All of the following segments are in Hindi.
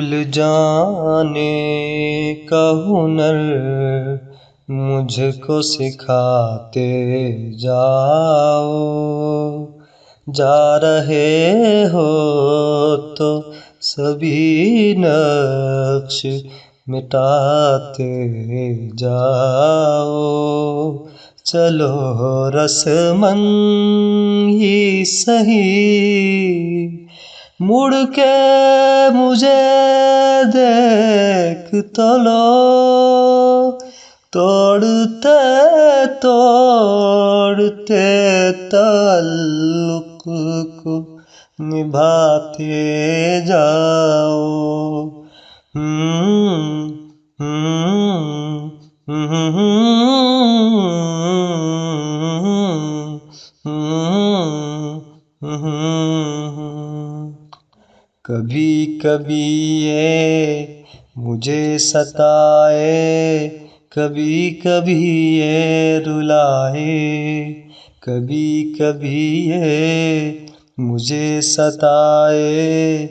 भूल जाने का हुनर मुझको सिखाते जाओ। जा रहे हो तो सभी नक्श मिटाते जाओ। चलो रस्मन ही सही, मुड़ के मुझे देख तो लो। तोड़ते तोड़ते ताल्लुक को निभाते जाओ। कभी कभी ये मुझे सताए, कभी कभी ये रुलाए। कभी कभी ये मुझे सताए,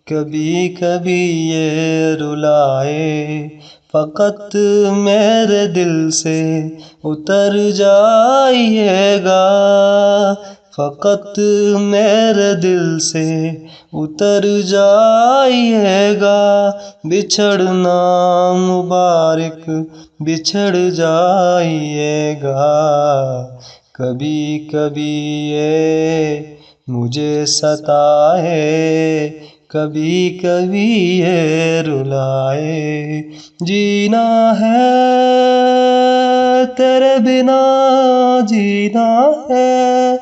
कभी कभी ये रुलाए। फ़कत मेरे दिल से उतर जाइएगा, फ़कत मेरे दिल से उतर जाइएगा। बिछड़ना मुबारक बिछड़ जाइएगा। कभी कभी ये मुझे सताए, कभी कभी ये रुलाए। जीना है तेरे बिना, जीना है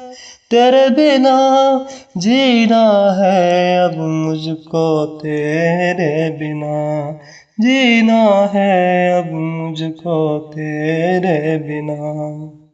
तेरे बिना, जीना है अब मुझको तेरे बिना। जीना है अब मुझको तेरे बिना।